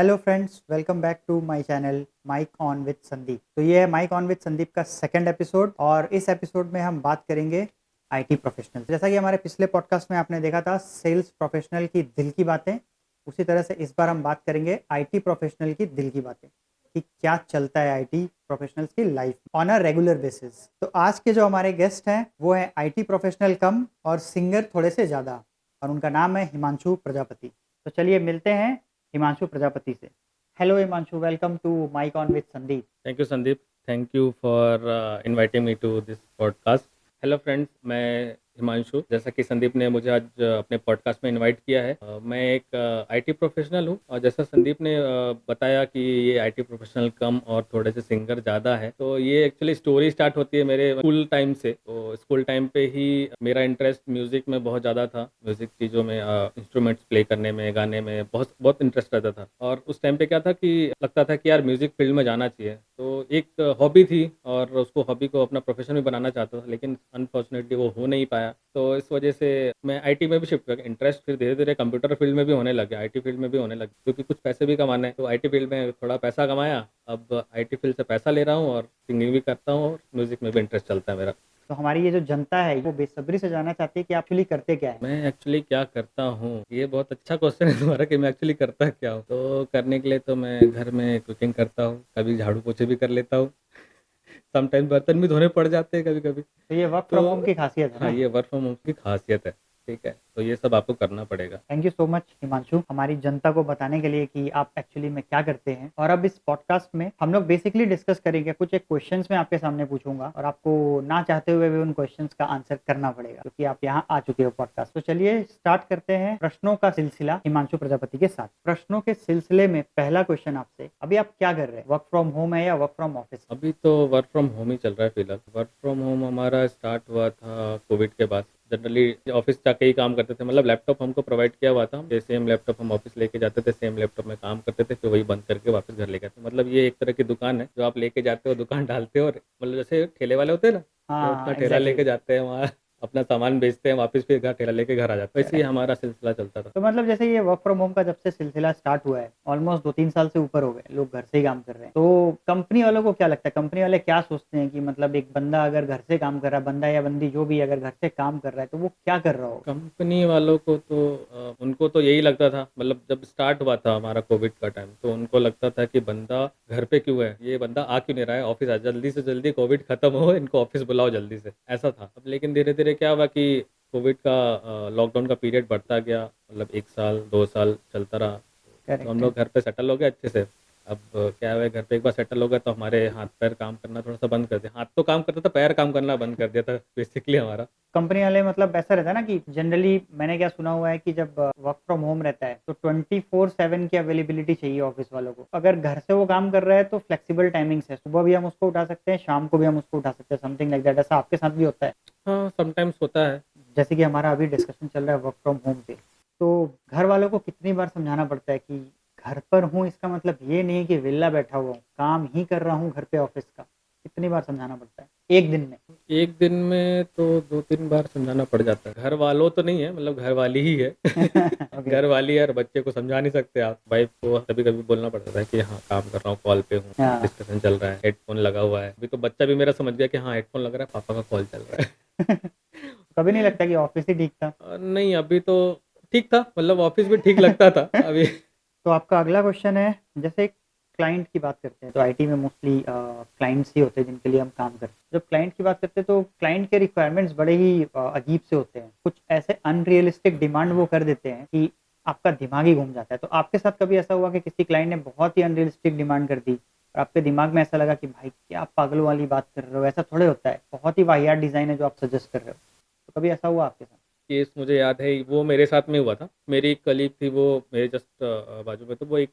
Hello friends, welcome back to my channel mic on with Sandeep. तो ये है mic on with Sandeep का second episode और इस एपिसोड में हम बात करेंगे आईटी प्रोफेशनल। जैसा कि हमारे पिछले पॉडकास्ट में आपने देखा था सेल्स प्रोफेशनल की दिल की बातें, उसी तरह से इस बार हम बात करेंगे आईटी प्रोफेशनल की दिल की बातें कि क्या चलता है आईटी प्रोफेशनल्स की life on a regular basis. तो आज के जो हमारे गेस्ट हैं वो है आईटी प्रोफेशनल कम और सिंगर थोड़े से ज़्यादा, और उनका नाम है हिमांशु प्रजापति। तो चलिए मिलते हैं हिमांशु प्रजापति से। Hello Himanshu, welcome to mic on with Sandeep. Thank you Sandeep. Thank you for inviting me to this podcast. Hello friends, मैं हिमांशु। जैसा कि संदीप ने मुझे आज अपने पॉडकास्ट में इनवाइट किया है, मैं एक आईटी प्रोफेशनल हूँ। और जैसा संदीप ने बताया कि ये आईटी प्रोफेशनल कम और थोड़े से सिंगर ज़्यादा है, तो ये एक्चुअली स्टोरी स्टार्ट होती है मेरे स्कूल टाइम से। तो स्कूल टाइम पे ही मेरा इंटरेस्ट म्यूज़िक में बहुत ज़्यादा था। म्यूज़िक चीज़ों में, इंस्ट्रूमेंट्स प्ले करने में, गाने में बहुत बहुत इंटरेस्ट रहता था। और उस टाइम पे क्या था कि लगता था कि यार म्यूज़िक फील्ड में जाना चाहिए। तो एक हॉबी थी और उसको हॉबी को अपना प्रोफेशन भी बनाना चाहता था, लेकिन अनफॉर्चुनेटली वो हो नहीं पाया। तो इस वजह से मैं आईटी में भी शिफ्ट कर गया। इंटरेस्ट फिर धीरे धीरे कंप्यूटर फील्ड में भी होने लग गया, आईटी फील्ड में भी होने लग गया, क्योंकि कुछ पैसे भी कमाने हैं। तो आईटी फील्ड में थोड़ा पैसा कमाया, अब आईटी फील्ड से पैसा ले रहा हूँ और सिंगिंग भी करता हूँ और म्यूज़िक में भी इंटरेस्ट चलता है मेरा। तो हमारी ये जो जनता है वो बेसब्री से जानना चाहती है कि आप एक्चुअली करते क्या है। मैं एक्चुअली क्या करता हूँ, ये बहुत अच्छा क्वेश्चन है तुम्हारा कि मैं एक्चुअली करता क्या हूँ। तो करने के लिए तो मैं घर में कुकिंग करता हूँ, कभी झाड़ू पोछे भी कर लेता हूँ। समटाइम बर्तन भी धोने पड़ जाते हैं कभी कभी। तो ये वर्क फ्रॉम होम तो की खासियत है हाँ, ना। ये वर्क फ्रॉम होम की खासियत है। ठीक है, तो ये सब आपको करना पड़ेगा। Thank you so much Himanshu, हमारी जनता को बताने के लिए कि आप एक्चुअली में क्या करते हैं। और अब इस पॉडकास्ट में हम लोग बेसिकली डिस्कस करेंगे, कुछ एक क्वेश्चंस मैं आपके सामने पूछूंगा और आपको ना चाहते हुए भी उन क्वेश्चंस का आंसर करना पड़ेगा क्योंकि आप यहाँ आ चुके हो पॉडकास्ट। तो चलिए स्टार्ट करते हैं प्रश्नों का सिलसिला हिमांशु प्रजापति के साथ। प्रश्नों के सिलसिले में पहला क्वेश्चन आपसे, अभी आप क्या कर रहे हैं? वर्क फ्रॉम होम है या वर्क फ्रॉम ऑफिस? अभी तो वर्क फ्रॉम होम ही चल रहा है फिलहाल। वर्क फ्रॉम होम हमारा स्टार्ट हुआ था कोविड के बाद। जनरली ऑफिस जाके ही काम करते थे, मतलब लैपटॉप हमको प्रोवाइड किया हुआ था, सेम लैपटॉप हम ऑफिस लेके जाते थे, सेम लैपटॉप में काम करते थे, फिर वही बंद करके वापस घर ले गए थे। मतलब ये एक तरह की दुकान है जो आप लेके जाते हो, दुकान डालते हो, और मतलब जैसे ठेले वाले होते हैं ना, वो अपना हाँ ठेला एग्जैक्टली। लेके जाते हैं वहाँ अपना सामान बेचते हैं, वापस फिर घर ठेला लेके घर आ जाते हैं। वैसे ही करेक्ट। हमारा सिलसिला चलता था। तो मतलब जैसे ये वर्क फ्रॉम होम का जब से सिलसिला स्टार्ट हुआ है, ऑलमोस्ट 2-3 साल से ऊपर हो गए, लोग घर से ही काम कर रहे हैं। तो कंपनी वालों को क्या लगता है, कंपनी वाले क्या सोचते हैं कि मतलब एक बंदा अगर घर से काम कर रहा है, बंदा या बंदी जो भी अगर घर से काम कर रहा है तो वो क्या कर रहा होगा? कंपनी वालों को तो उनको तो यही लगता था, मतलब जब स्टार्ट हुआ था हमारा कोविड का टाइम, तो उनको लगता था कि बंदा घर पे क्यों है, ये बंदा आ क्यों नहीं रहा है ऑफिस, आ जल्दी से जल्दी कोविड खत्म हो, इनको ऑफिस बुलाओ जल्दी से, ऐसा था। अब लेकिन धीरे धीरे क्या हुआ कि कोविड का लॉकडाउन का पीरियड बढ़ता गया, मतलब 1 साल 2 साल चलता रहा। तो हम करेक्ट है। लोग घर पे सेटल हो गए अच्छे से। अब क्या हुआ, घर पे एक बार सेटल हो गया तो हमारे हाथ पैर काम करना थोड़ा सा बंद कर दिया। हाथ तो काम करता था, पैर काम करना बंद कर दिया था बेसिकली हमारा। कंपनी वाले मतलब ऐसा रहता है ना कि जनरली मैंने क्या सुना हुआ है कि जब वर्क फ्रॉम होम रहता है तो 24/7 की अवेलेबिलिटी चाहिए ऑफिस वालों को। अगर घर से वो काम कर रहा है तो फ्लेक्सिबल टाइमिंग्स है, सुबह भी हम उसको उठा सकते हैं, शाम को भी हम उसको उठा सकते हैं, समथिंग लाइक दैट। ऐसा आपके साथ भी होता है? हाँ, समटाइम्स होता है। जैसे कि हमारा अभी डिस्कशन चल रहा है वर्क फ्रॉम होम पे, तो घर वालों को कितनी बार समझाना पड़ता है कि घर पर हूँ इसका मतलब ये नहीं है कि विला बैठा हुआ हूँ, काम ही कर रहा हूँ घर पे ऑफिस का। कितनी बार समझाना पड़ता है एक दिन में? एक दिन में तो 2-3 बार समझाना पड़ जाता है। घर वालों तो नहीं है, मतलब घर वाली ही है। ओके। घर वाली है, और बच्चे को समझा नहीं सकते आप। वाइफ को कभी कभी बोलना पड़ता है कि हाँ काम कर रहा हूँ, कॉल पे हूँ, हाँ। डिस्कशन चल रहा है, हेडफोन लगा हुआ है। अभी तो बच्चा भी मेरा समझ गया कि हाँ हेडफोन लग रहा है, पापा का कॉल चल रहा कभी नहीं लगता कि ऑफिस ही ठीक था? नहीं, अभी तो ठीक था, मतलब ऑफिस भी ठीक लगता था अभी। तो आपका अगला क्वेश्चन है, जैसे क्लाइंट की बात करते हैं तो आईटी में मोस्टली क्लाइंट्स ही होते हैं जिनके लिए हम काम करते हैं। जब क्लाइंट की बात करते हैं तो क्लाइंट के रिक्वायरमेंट्स बड़े ही अजीब से होते हैं, कुछ ऐसे अनरियलिस्टिक डिमांड वो कर देते हैं कि आपका दिमाग ही घूम जाता है। तो आपके साथ कभी ऐसा हुआ कि किसी क्लाइंट ने बहुत ही अनरियलिस्टिक डिमांड कर दी और आपके दिमाग में ऐसा लगा कि भाई क्या आप पागल वाली बात कर रहे हो, ऐसा थोड़े होता है, बहुत ही वाहियात डिजाइन है जो आप सजेस्ट कर रहे हो? तो कभी ऐसा हुआ आपके साथ? केस मुझे याद है, वो मेरे साथ में हुआ था। मेरी एक कलीग थी, वो मेरे जस्ट बाजू में, तो वो एक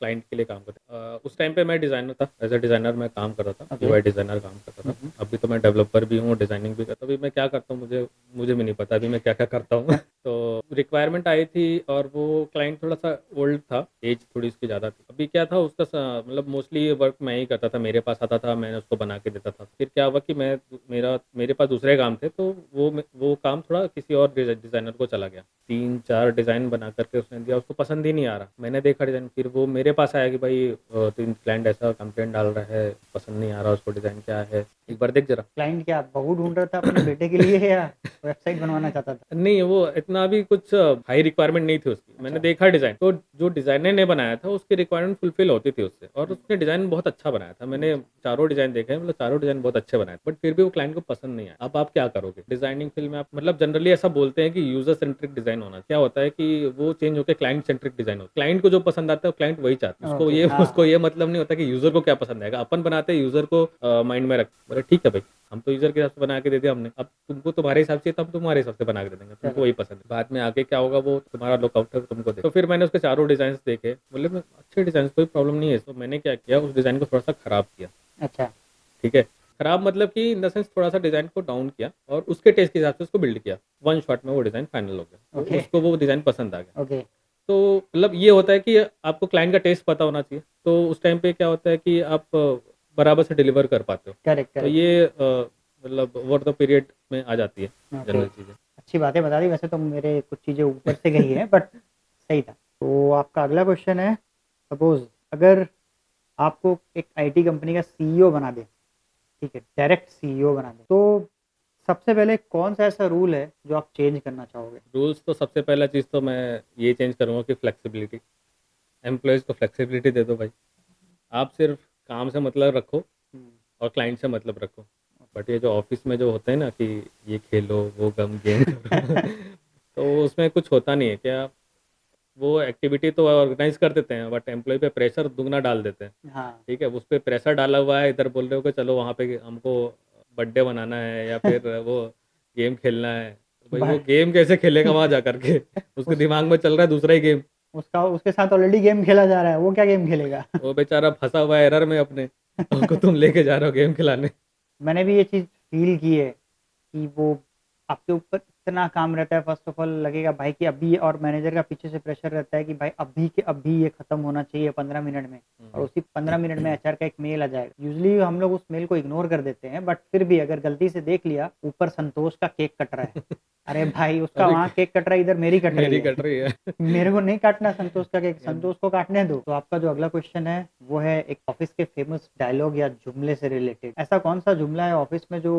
क्लाइंट के लिए काम करता। उस टाइम पे मैं डिज़ाइनर था, एज अ डिज़ाइनर मैं काम करता था, ओके। यूआई डिज़ाइनर काम करता था। अभी तो मैं डेवलपर भी हूँ, डिज़ाइनिंग भी करता हूँ। अभी मैं क्या करता हूँ, मुझे मुझे भी नहीं पता अभी मैं क्या क्या करता हूँ। तो रिक्वायरमेंट आई थी और वो क्लाइंट थोड़ा सा ओल्ड था, एज थोड़ी उसकी ज़्यादा थी। अभी क्या था उसका मतलब मोस्टली वर्क मैं ही करता था, मेरे पास आता था, मैंने उसको बना के देता था। फिर क्या हुआ कि मेरे पास दूसरे काम थे, तो वो काम थोड़ा किसी और डिज़ाइनर को चला गया। 3-4 डिज़ाइन बना करके उसने दिया, उसको पसंद ही नहीं आ रहा। मैंने देखा डिज़ाइन, फिर वो मेरे पास आया कि भाई तीन क्लाइंट ऐसा कंप्लेंट डाल रहा है, पसंद नहीं आ रहा उसको, डिज़ाइन क्या है, एक बार देख जरा। क्लाइंट क्या बहू ढूंढ रहा था अपने बेटे के लिए या वेबसाइट बनवाना चाहता था? नहीं, वो इतना भी कुछ हाई रिक्वायरमेंट नहीं थी उसकी। मैंने अच्छा। देखा डिज़ाइन, तो जो डिज़ाइनर ने बनाया था उसकी रिक्वायरमेंट फुलफिल होती थी उससे, और उसने डिज़ाइन बहुत अच्छा बनाया था। मैंने चारों डिज़ाइन देखे हैं, मतलब चारों डिज़ाइन बहुत अच्छे बनाए थे, बट फिर भी वो क्लाइंट को पसंद नहीं आया। अब आप क्या करोगे? डिज़ाइनिंग फील्ड में आप मतलब जनरली ऐसा बोलते हैं कि यूज़र सेंट्रिक डिज़ाइन होना। क्या होता है कि वो चेंज होकर क्लाइंट सेंट्रिक डिज़ाइन होता है। क्लाइंट को जो पसंद आता है, वो क्लाइंट वही चाहता है। उसको ओके, ये हाँ। उसको ये मतलब नहीं होता कि यूज़र को क्या पसंद आएगा। अपन बनाते हैं, यूज़र को माइंड में रख, बोले ठीक है भाई, हम तो यूज़र के हिसाब से बना के दे दिया हमने, अब तुमको तुम्हारे हिसाब से, तब तुम्हारे हिसाब से बना के दे देंगे, तुमको चलो। वही पसंद है। बाद में आगे क्या होगा वो तुम्हारा लुकआउट है, तुमको दे। तो फिर मैंने उसके चारों डिज़ाइन्स देखे, बोले मैं अच्छे डिज़ाइन, कोई प्रॉब्लम नहीं है। तो मैंने क्या किया, उस डिज़ाइन को थोड़ा-सा खराब किया, अच्छा। ठीक है? खराब मतलब कि इन द सेंस थोड़ा-सा डिज़ाइन को डाउन किया और उसके टेस्ट के हिसाब से उसको बिल्ड किया। वन शॉट में वो डिज़ाइन फाइनल हो गया। तो ओके। उसको वो डिज़ाइन पसंद आ गया। ओके। तो मतलब ये होता है कि आपको क्लाइंट का टेस्ट पता होना चाहिए। तो उस टाइम पे क्या होता है कि आप बराबर से डिलीवर कर पाते हो। करेक्ट, तो करेक्ट। ये मतलब ओवर द पीरियड में आ जाती है ओके। जनरल चीज़ें। अच्छी बातें बता दी, वैसे तो मेरे कुछ चीज़ें ऊपर से गई हैं बट सही था। तो आपका अगला क्वेश्चन है, सपोज़ अगर आपको एक आईटी कंपनी का सीईओ बना दे, ठीक है, डायरेक्ट सीईओ बना दे, तो सबसे पहले कौन-सा ऐसा रूल है जो आप चेंज करना चाहोगे? रूल्स तो सबसे पहला चीज़ तो मैं ये चेंज करूँगा कि फ्लेक्सिबिलिटी। एम्प्लॉइज़ को फ्लेक्सिबिलिटी दे दो भाई। आप सिर्फ़ काम से मतलब रखो हुँ। और क्लाइंट से मतलब रखो। बट ये जो ऑफ़िस में जो होते हैं ना कि ये खेलो, वो गम गेम करो तो उसमें कुछ होता नहीं है। क्या वो एक्टिविटी तो ऑर्गेनाइज़ कर देते हैं, बट एम्प्लॉयी पे प्रेशर दुगना डाल देते हैं। हाँ। ठीक है? उस पे प्रेशर डाला हुआ है, इधर बोल रहे हो कि चलो वहाँ पे हमको बर्थडे मनाना है या फिर वो गेम खेलना है। तो भाई वो ब गेम कैसे खेलेगा वहाँ जा कर के? उसके उस दिमाग में चल रहा है दूसरा ही गेम। उसका उसके साथ ऑलरेडी गेम खेला जा रहा है, वो क्या गेम खेलेगा? वो बेचारा फँसा हुआ है एरर में अपने, उसको तुम लेके जा रहे हो गेम खिलाने। मैंने भी ये चीज़ फ़ील की है कि वो आपके ऊपर इतना काम रहता है, फ़र्स्ट ऑफ ऑल लगेगा भाई कि अभी, और मैनेजर का पीछे से प्रेशर रहता है कि भाई अभी के अभी ये ख़त्म होना चाहिए 15 मिनट में, और उसी 15 मिनट में एचआर का एक मेल आ जाएगा। यूजुअली हम लोग उस मेल को इग्नोर कर देते हैं, बट फिर भी अगर गलती से देख लिया, ऊपर संतोष का केक कट रहा है। अरे भाई, उसका अरे वहाँ केक कट रहा है, इधर मेरी कट रही मेरी है। कट रही है। मेरे को नहीं काटना संतोष का केक, संतोष को काटने दो। तो आपका जो अगला क्वेश्चन है वो है एक ऑफिस के फेमस डायलॉग या जुमले से रिलेटेड। ऐसा कौन सा जुमला है ऑफिस में जो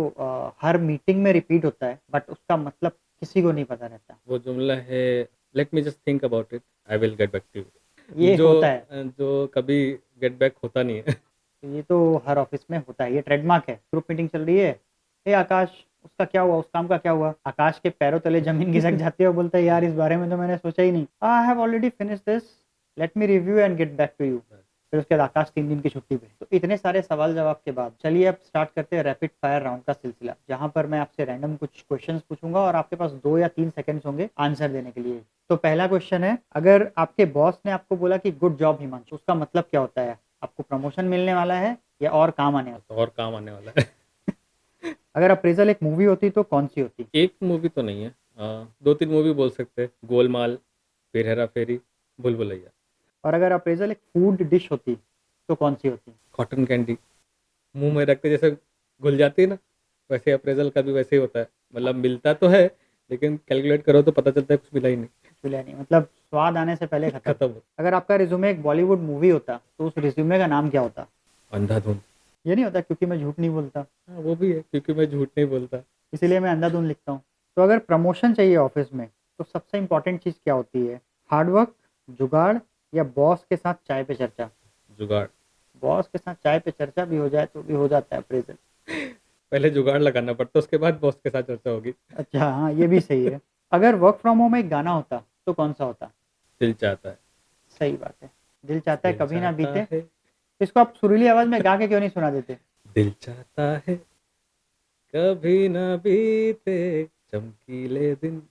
हर मीटिंग में रिपीट होता है बट उसका मतलब किसी को नहीं पता रहता? वो जुमला है, let me just think about it, I will get back to you. ये जो होता है। जो कभी गेट बैक होता नहीं है। तो ये तो हर ऑफिस में होता है, ये ट्रेडमार्क है। ग्रुप मीटिंग चल रही है, ए आकाश, उसका क्या हुआ, उस काम का क्या हुआ? आकाश के पैरों तले जमीन खिसक जाती है और बोलता है यार इस बारे में तो मैंने सोचा ही नहीं। I have already finish this, let me review and get back to you. फिर उसके बाद आकाश 3 दिन की छुट्टी पे। तो इतने सारे सवाल जवाब के बाद चलिए अब स्टार्ट करते हैं रैपिड फायर राउंड का सिलसिला, जहां पर मैं आपसे रैंडम कुछ क्वेश्चंस पूछूंगा और आपके पास 2 या 3 सेकंड्स होंगे आंसर देने के लिए। तो पहला क्वेश्चन है, अगर आपके बॉस ने आपको बोला कि गुड जॉब हिमांशु, उसका मतलब क्या होता है? आपको प्रमोशन मिलने वाला है या और काम आने वाला तो और काम आने वाला है। है? अगर अप्रेजल एक मूवी होती तो कौन सी होती? एक मूवी तो नहीं है, 2-3 मूवी बोल सकते हैं। गोलमाल, फिर हेरा फेरी, भूल भुलैया। और अगर अप्रेजल एक फूड डिश होती तो कौन सी होती? कॉटन कैंडी, मुंह में रखते जैसे घुल जाती है ना, वैसे अप्रेजल का भी वैसे ही होता है। मतलब मिलता तो है, लेकिन कैलकुलेट करो तो पता चलता है कुछ मिला ही नहीं। चुलिया नहीं, मतलब स्वाद आने से पहले खत्म। खत्म हो। अगर आपका रिज्यूमे एक बॉलीवुड मूवी होता तो उस रिज्यूमे का नाम क्या होता? अंधाधुन। ये नहीं होता क्योंकि मैं झूठ नहीं बोलता, हाँ, वो भी है क्योंकि मैं झूठ नहीं बोलता। इसीलिए मैं अंधाधुन लिखता हूँ। तो अगर प्रमोशन चाहिए ऑफिस में तो सबसे इंपॉर्टेंट चीज़ क्या होती है? हार्डवर्क, जुगाड़, या बॉस के साथ चाय पे चर्चा? जुगाड़। बॉस के साथ चाय पे चर्चा भी हो जाए तो भी हो जाता है अप्रेजल। पहले जुगाड़ लगाना पड़ता, उसके बाद बॉस के साथ चर्चा होगी। अच्छा, हाँ, ये भी सही है। अगर वर्क फ्रॉम होम एक गाना होता तो कौन सा होता? दिल चाहता है। सही बात है, दिल चाहता है दिल कभी ना चाहता बीते। है। इसको आप सुरीली आवाज में गा के क्यों नहीं सुना देते? दिल चाहता है कभी ना बीते चमकीले दिन।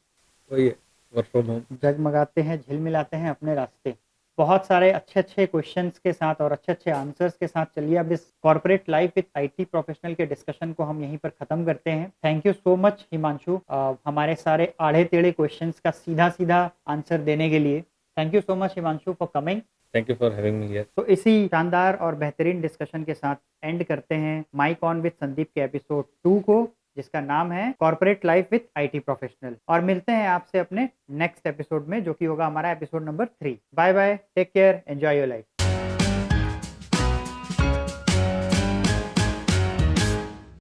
वही है, वर्क फ्रॉम होम। जगमगाते हैं, झिलमिलाते हैं अपने रास्ते। बहुत सारे अच्छे क्वेश्चंस के साथ और अच्छे आंसर्स के साथ। चलिए अब इस corporate life with IT professional के डिस्कशन को हम यहीं पर खत्म करते हैं। Thank you so much Himanshu, हमारे सारे आड़े टेढ़े क्वेश्चंस का सीधा सीधा आंसर देने के लिए। Thank you so much Himanshu for coming. Thank you for having me here. तो इसी शानदार और बेहतरीन डिस्कशन के साथ एंड करते हैं माइक ऑन विद संदीप के एपिसोड 2 को, जिसका नाम है corporate life with IT professional. और मिलते हैं आपसे अपने नेक्स्ट एपिसोड में, जो कि होगा हमारा episode number 3। Bye bye, take care, enjoy your life.